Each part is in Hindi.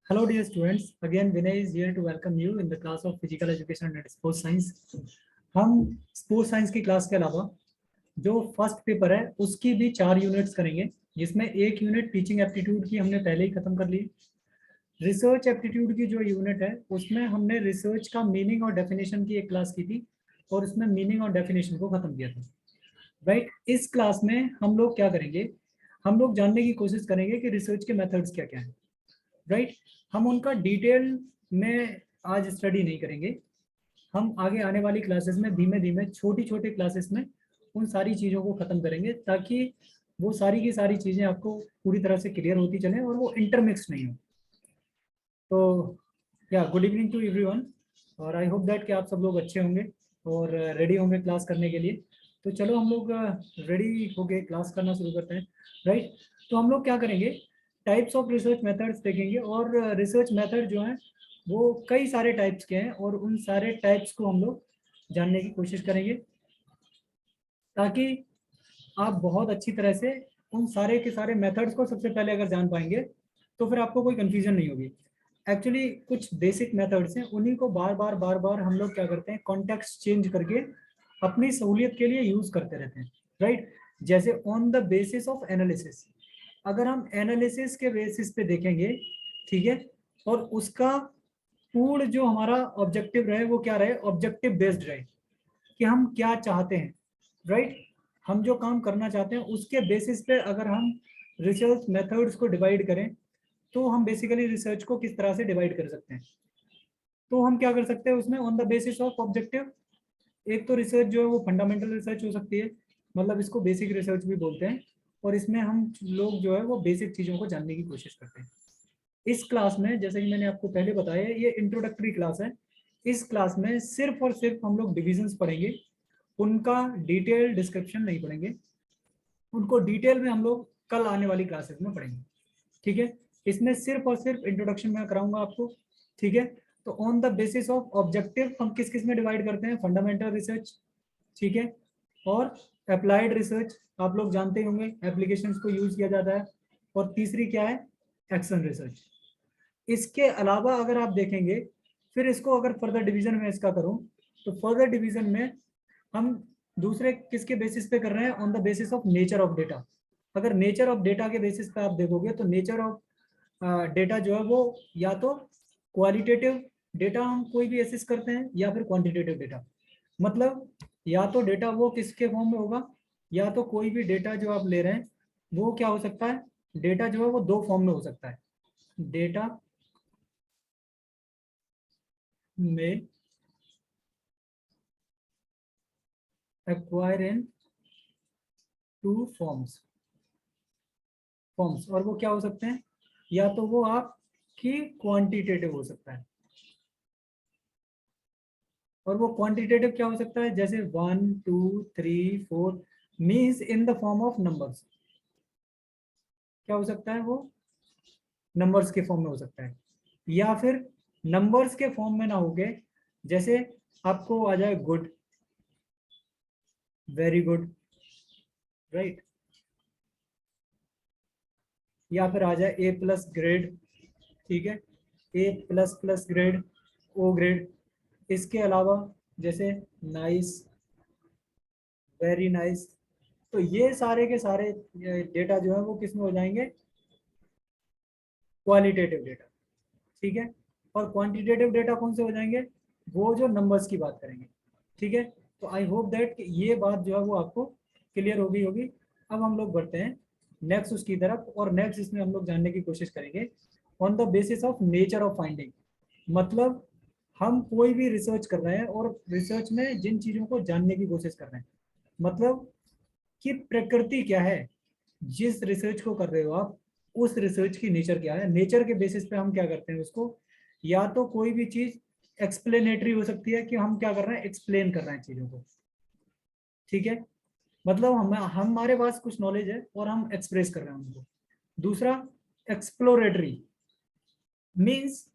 Hello dear students, again Vinay is here to welcome you in the class of Physical Education and Sports Science. हम स्पोर्ट्स साइंस की क्लास के अलावा जो फर्स्ट पेपर है उसकी भी 4 यूनिट्स करेंगे, जिसमें एक यूनिट टीचिंग एप्टीट्यूड की हमने पहले ही खत्म कर ली। रिसर्च एप्टीट्यूड की जो यूनिट है उसमें हमने रिसर्च का मीनिंग और डेफिनेशन की एक क्लास की थी और उसमें मीनिंग और डेफिनेशन को खत्म किया था। राइट, इस क्लास में हम लोग क्या करेंगे, हम लोग जानने की कोशिश करेंगे कि रिसर्च के मेथड्स क्या क्या हैं। राइट, हम उनका डिटेल में आज स्टडी नहीं करेंगे। हम आगे आने वाली क्लासेस में धीमे धीमे छोटी छोटी क्लासेस में उन सारी चीज़ों को ख़त्म करेंगे ताकि वो सारी की सारी चीज़ें आपको पूरी तरह से क्लियर होती चलें और वो इंटरमिक्स नहीं हो। तो या गुड इवनिंग टू एवरीवन, और आई होप दैट कि आप सब लोग अच्छे होंगे और रेडी होंगे क्लास करने के लिए। तो चलो हम लोग रेडी होके क्लास करना शुरू करते हैं। राइट, तो हम लोग क्या करेंगे, टाइप्स ऑफ रिसर्च मेथड्स देखेंगे और रिसर्च मेथड जो है वो कई सारे टाइप्स के हैं और उन सारे टाइप्स को हम लोग जानने की कोशिश करेंगे ताकि आप बहुत अच्छी तरह से उन सारे के सारे मेथड्स को सबसे पहले अगर जान पाएंगे तो फिर आपको कोई कंफ्यूजन नहीं होगी। एक्चुअली कुछ बेसिक मेथड्स हैं, उन्हीं को बार बार हम लोग क्या करते हैं, कॉन्टेक्स्ट चेंज करके अपनी सहूलियत के लिए यूज करते रहते हैं। राइट, जैसे on the basis of analysis, अगर हम एनालिसिस के बेसिस पे देखेंगे, ठीक है, और उसका पूर्ण जो हमारा ऑब्जेक्टिव रहे वो क्या रहे, ऑब्जेक्टिव बेस्ड रहे कि हम क्या चाहते हैं। राइट, हम जो काम करना चाहते हैं उसके बेसिस पे अगर हम रिसर्च मेथड्स को डिवाइड करें तो हम बेसिकली रिसर्च को किस तरह से डिवाइड कर सकते हैं। तो हम क्या कर सकते हैं उसमें, on the basis of objective, एक तो रिसर्च जो है वो फंडामेंटल रिसर्च हो सकती है, मतलब इसको बेसिक रिसर्च भी बोलते हैं, और इसमें हम लोग जो है वो बेसिक चीज़ों को जानने की कोशिश करते हैं। इस क्लास में जैसे कि मैंने आपको पहले बताया ये इंट्रोडक्टरी क्लास है। इस क्लास में सिर्फ और सिर्फ हम लोग डिविजन्स पढ़ेंगे, उनका डिटेल डिस्क्रिप्शन नहीं पढ़ेंगे, उनको डिटेल में हम लोग कल आने वाली क्लासेस में पढ़ेंगे। ठीक है, इसमें सिर्फ और सिर्फ इंट्रोडक्शन में कराऊंगा आपको। ठीक है, तो on the basis of objective हम किस किस में डिवाइड करते हैं, फंडामेंटल रिसर्च, ठीक है, और अप्लाइड रिसर्च, आप लोग जानते होंगे एप्लीकेशंस को यूज किया जाता है, और तीसरी क्या है, एक्शन रिसर्च। इसके अलावा अगर आप देखेंगे, फिर इसको अगर फर्दर डिवीजन में इसका करूं तो फर्दर डिवीजन में हम दूसरे किसके बेसिस पे कर रहे हैं, on the basis of nature of data. अगर नेचर ऑफ डेटा के बेसिस पे आप देखोगे तो नेचर ऑफ डेटा जो है वो या तो क्वालिटेटिव डेटा हम कोई भी एसेस करते हैं या फिर क्वांटिटेटिव डेटा। मतलब या तो डेटा वो किसके फॉर्म में होगा, या तो कोई भी डेटा जो आप ले रहे हैं वो क्या हो सकता है, डेटा जो है वो दो फॉर्म में हो सकता है, डेटा में एक्वायर इन टू फॉर्म्स, और वो क्या हो सकते हैं, या तो वो आपकी क्वांटिटेटिव हो सकता है, और वो क्वांटिटेटिव क्या हो सकता है, जैसे 1 2 3 4 means in the form of numbers. क्या हो सकता है, वो नंबर्स के फॉर्म में हो सकता है, या फिर नंबर्स के फॉर्म में ना हो गए, जैसे आपको आ जाए गुड, वेरी गुड, राइट, या फिर आ जाए ए प्लस ग्रेड, ठीक है, A plus plus grade, O grade. इसके अलावा जैसे नाइस, वेरी नाइस। तो ये सारे के सारे डेटा जो है वो किस में हो जाएंगे, क्वालिटेटिव डेटा। ठीक है, और क्वांटिटेटिव डेटा कौन से हो जाएंगे, वो जो नंबर्स की बात करेंगे। ठीक है, तो आई होप दैट कि ये बात जो है वो आपको क्लियर हो गई होगी। अब हम लोग बढ़ते हैं नेक्स्ट उसकी तरफ, और नेक्स्ट इसमें हम लोग जानने की कोशिश करेंगे on the basis of nature of finding. मतलब हम कोई भी रिसर्च कर रहे हैं और रिसर्च में जिन चीज़ों को जानने की कोशिश कर रहे हैं, मतलब कि प्रकृति क्या है, जिस रिसर्च को कर रहे हो आप उस रिसर्च की नेचर क्या है, नेचर के बेसिस पे हम क्या करते हैं उसको, या तो कोई भी चीज एक्सप्लेनेटरी हो सकती है कि हम क्या कर रहे हैं, एक्सप्लेन कर रहे हैं चीजों को। ठीक है, मतलब हम हमारे पास कुछ नॉलेज है और हम एक्सप्रेस कर रहे हैं उनको। दूसरा एक्सप्लोरेटरी, मीन्स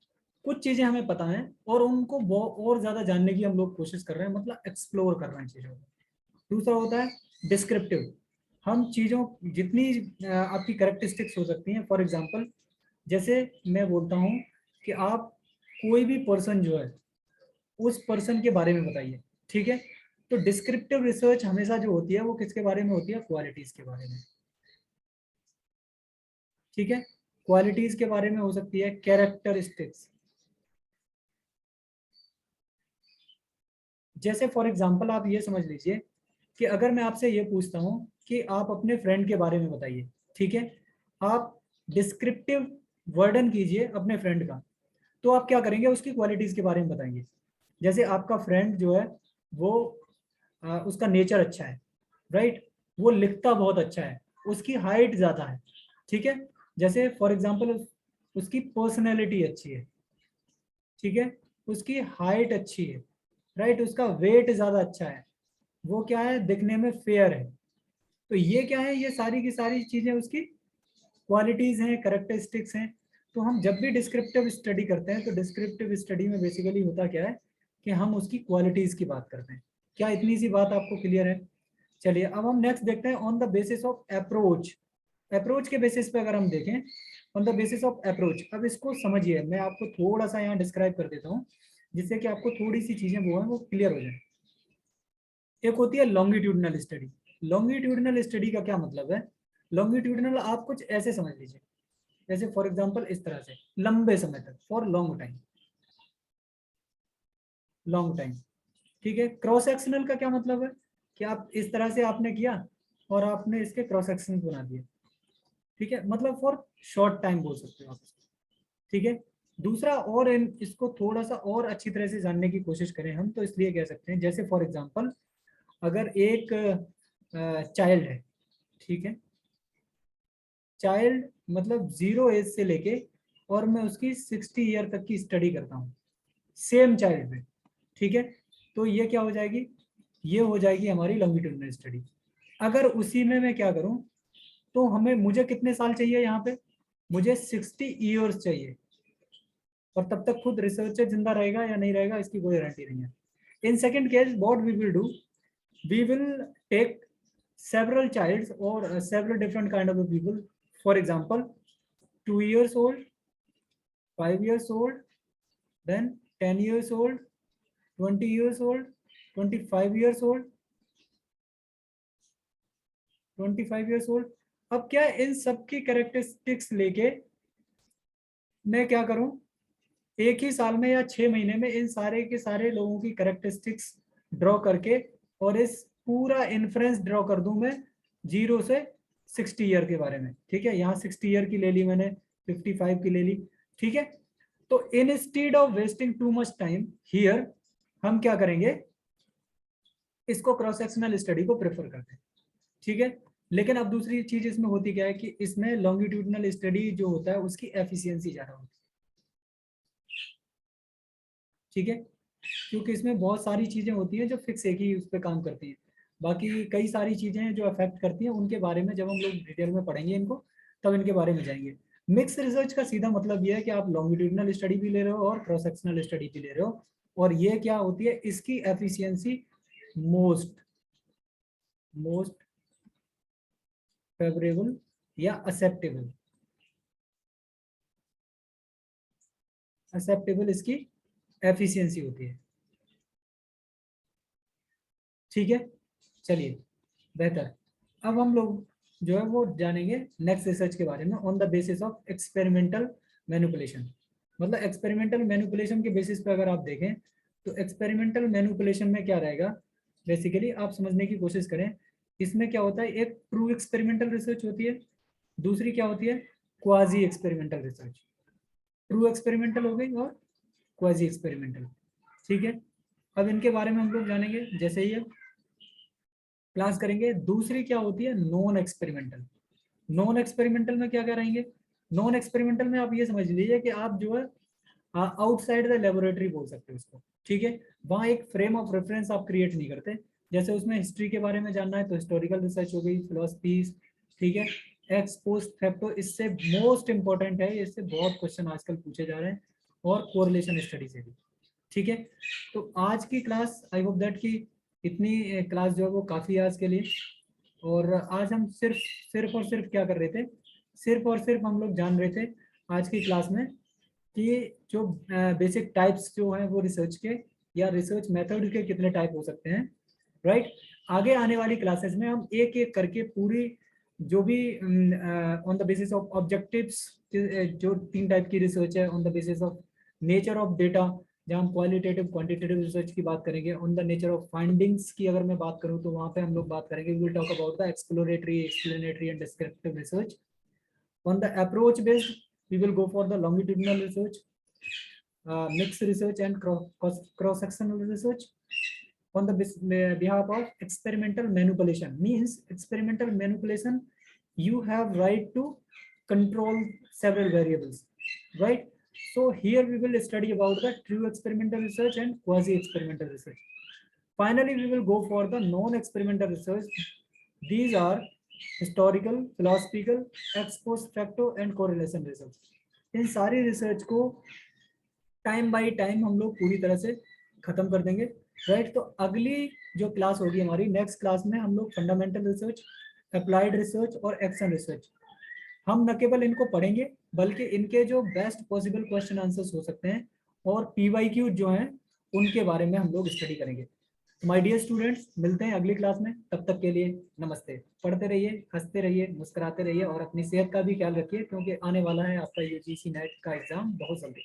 कुछ चीजें हमें पता है और उनको और ज्यादा जानने की हम लोग कोशिश कर रहे हैं, मतलब एक्सप्लोर कर रहे हैं चीजों को। दूसरा होता है डिस्क्रिप्टिव, हम चीज़ों जितनी आपकी करेक्टरिस्टिक्स हो सकती हैं, फॉर एग्जांपल जैसे मैं बोलता हूँ कि आप कोई भी पर्सन जो है उस पर्सन के बारे में बताइए, ठीक है। तो डिस्क्रिप्टिव रिसर्च हमेशा जो होती है वो किसके बारे में होती है, क्वालिटीज के बारे में, ठीक है। क्वालिटीज के बारे में हो सकती है, कैरेक्टरिस्टिक्स। जैसे फॉर एग्जांपल आप ये समझ लीजिए कि अगर मैं आपसे ये पूछता हूँ कि आप अपने फ्रेंड के बारे में बताइए, ठीक है। आप डिस्क्रिप्टिव वर्णन कीजिए अपने फ्रेंड का, तो आप क्या करेंगे, उसकी क्वालिटीज के बारे में बताएंगे। जैसे आपका फ्रेंड जो है वो उसका नेचर अच्छा है, राइट, वो लिखता बहुत अच्छा है, उसकी हाइट ज़्यादा है, ठीक है। जैसे फॉर एग्जांपल उसकी पर्सनैलिटी अच्छी है, ठीक है, उसकी हाइट अच्छी है, राइट, उसका वेट ज़्यादा अच्छा है, वो क्या है, दिखने में फेयर है। तो ये क्या है, ये सारी की सारी चीज़ें उसकी क्वालिटीज़ हैं, करेक्टरिस्टिक्स हैं। तो हम जब भी डिस्क्रिप्टिव स्टडी करते हैं तो डिस्क्रिप्टिव स्टडी में बेसिकली होता क्या है कि हम उसकी क्वालिटीज़ की बात करते हैं। क्या इतनी सी बात आपको क्लियर है? चलिए अब हम नेक्स्ट देखते हैं, on the basis of approach. Approach के बेसिस पे अगर हम देखें, on the basis of approach, अब इसको समझिए, मैं आपको थोड़ा सा यहाँ डिस्क्राइब कर देता हूँ जिससे कि आपको थोड़ी सी चीजें वो है वो क्लियर हो जाए। एक होती है लॉन्गिट्यूडनल स्टडी। लॉन्गिट्यूडनल स्टडी का क्या मतलब है? लॉन्गिट्यूडनल आप कुछ ऐसे समझ लीजिए, जैसे फॉर एग्जांपल इस तरह से, लंबे समय तक, for long time, long time, ठीक है। क्रॉस सेक्शनल का क्या मतलब है कि आप इस तरह से आपने किया और आपने इसके क्रॉस सेक्शन बना दिए, ठीक है, मतलब फॉर शॉर्ट टाइम बोल सकते हो आप इसको, ठीक है। दूसरा, और इसको थोड़ा सा और अच्छी तरह से जानने की कोशिश करें हम तो इसलिए कह सकते हैं, जैसे फॉर एग्जांपल अगर एक चाइल्ड है, ठीक है, चाइल्ड मतलब 0 एज से लेके और मैं उसकी 60 ईयर तक की स्टडी करता हूँ सेम चाइल्ड पे, ठीक है, तो ये क्या हो जाएगी, ये हो जाएगी हमारी लॉन्गिट्यूडिनल स्टडी। अगर उसी में मैं क्या करूं, तो हमें मुझे कितने साल चाहिए यहाँ पे, मुझे 60 ईयर्स चाहिए, और तब तक खुद रिसर्चर जिंदा रहेगा या नहीं रहेगा इसकी कोई गारंटी नहीं है। In second case what we will do, we will take several childs or several different kind of people, for example 2 years old, 5 years old, then 10 years old, 20 years old, 25 years old, 25 years old। अब क्या इन सब की कैरेक्टरिस्टिक्स लेके मैं क्या करूं, एक ही साल में या 6 महीने में इन सारे के सारे लोगों की कैरेक्टरिस्टिक्स ड्रॉ करके और इस पूरा इन्फ्रेंस ड्रॉ कर दूं मैं 0 से 60 ईयर के बारे में, ठीक है। यहाँ 60 ईयर की ले ली मैंने, 55 की ले ली, ठीक है। तो instead of wasting too much time here, हम क्या करेंगे, इसको क्रॉस सेक्शनल स्टडी को प्रेफर करते हैं, ठीक है। लेकिन अब दूसरी चीज इसमें होती क्या है कि इसमें लॉन्गिट्यूडनल स्टडी जो होता है उसकी एफिशिएंसी ज्यादा होती है, ठीक है, क्योंकि इसमें बहुत सारी चीजें होती हैं जो फिक्स एक ही उस पर काम करती हैं, बाकी कई सारी चीजें जो अफेक्ट करती हैं उनके बारे में जब हम लोग डिटेल में पढ़ेंगे इनको तब इनके बारे में जाएंगे। मिक्स रिसर्च का सीधा मतलब ये है कि आप लॉन्गिट्यूडनल स्टडी भी ले रहे हो और क्रॉस सेक्शनल स्टडी भी ले रहे हो, और ये क्या होती है, इसकी एफिशिएंसी मोस्ट मोस्ट फेवरेबल या एक्सेप्टेबल, एक्सेप्टेबल इसकी एफिशिएंसी होती है, ठीक है। चलिए बेहतर, अब हम लोग जो है वो जानेंगे नेक्स्ट रिसर्च के बारे में, on the basis of experimental manipulation. मतलब एक्सपेरिमेंटल मैनिपुलेशन के बेसिस पे अगर आप देखें तो एक्सपेरिमेंटल मैनिपुलेशन में क्या रहेगा, बेसिकली आप समझने की कोशिश करें, इसमें क्या होता है, एक ट्रू एक्सपेरिमेंटल रिसर्च होती है, दूसरी क्या होती है, quasi experimental research. True experimental हो गई और क्वाजी एक्सपेरिमेंटल, ठीक है। अब इनके बारे में हम लोग जानेंगे जैसे ही क्लास करेंगे। दूसरी क्या होती है, नॉन एक्सपेरिमेंटल। नॉन एक्सपेरिमेंटल में क्या क्या रहेंगे, नॉन एक्सपेरिमेंटल में आप ये समझ लीजिए कि आप जो है आउटसाइड द लेबोरेटरी बोल सकते हो इसको, ठीक है। वहाँ एक फ्रेम ऑफ रेफरेंस आप क्रिएट नहीं करते, जैसे उसमें हिस्ट्री के बारे में जानना है तो हिस्टोरिकल रिसर्च हो गई, फिलोसफी, ठीक है, एक्स पोस्ट फैक्टो, इससे मोस्ट इंपॉर्टेंट है, इससे बहुत क्वेश्चन आजकल पूछे जा रहे हैं, और कोरिलेशन स्टडी से भी, ठीक है। तो आज की क्लास आई होप दैट कि इतनी क्लास जो है वो काफ़ी है आज के लिए, और आज हम सिर्फ सिर्फ और सिर्फ क्या कर रहे थे, सिर्फ और सिर्फ हम लोग जान रहे थे आज की क्लास में कि जो बेसिक टाइप्स जो हैं वो रिसर्च के या रिसर्च मेथड के कितने टाइप हो सकते हैं, राइट। आगे आने वाली क्लासेस में हम एक एक करके पूरी जो भी on the basis of objectives, जो 3 टाइप की रिसर्च है, on the basis of nature of data, जहाँ हम क्वालिटेटिव क्वांटिटेटिव रिसर्च की बात करेंगे, on the nature of findings की अगर मैं बात करूँ तो वहाँ पे हम लोग बात करेंगे, we will talk about the exploratory, explanatory and descriptive research. On the approach based we will go for the longitudinal research, mixed research and cross sectional research. On the behalf of experimental manipulation, means experimental manipulation you have right to control several variables, right? So here we will study about the true experimental research and quasi experimental research. Finally we will go for the non experimental research. These are historical, philosophical, ex post facto and correlation research. इन सारी रिसर्च को टाइम बाय टाइम हम लोग पूरी तरह से खत्म कर देंगे, राइट। तो अगली जो क्लास होगी हमारी, नेक्स्ट क्लास में हम लोग फंडामेंटल रिसर्च, अप्लाइड रिसर्च और एक्शन रिसर्च, हम न केवल इनको पढ़ेंगे बल्कि इनके जो बेस्ट पॉसिबल क्वेश्चन आंसर्स हो सकते हैं और पीवाईक्यू जो हैं उनके बारे में हम लोग स्टडी करेंगे। माय डियर स्टूडेंट्स, मिलते हैं अगली क्लास में, तब तक के लिए नमस्ते। पढ़ते रहिए, हंसते रहिए, मुस्कुराते रहिए और अपनी सेहत का भी ख्याल रखिए, क्योंकि आने वाला है आपका यूजीसी नेट का एग्जाम बहुत जल्दी।